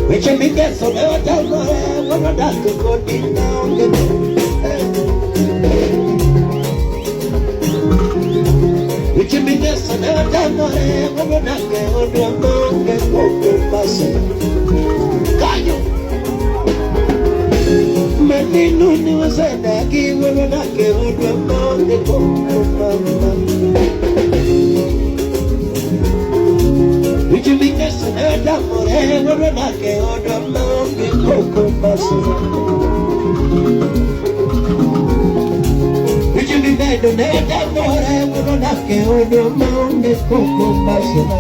Which me get so never tell me when I got to go down the which me get so never tell me when I got to go down the Menino was a daggy when I get down the which you mean that's an Adam or ever and I can order mountain cocoa muscle. Which you mean that an Adam or ever and I can order mountain cocoa muscle.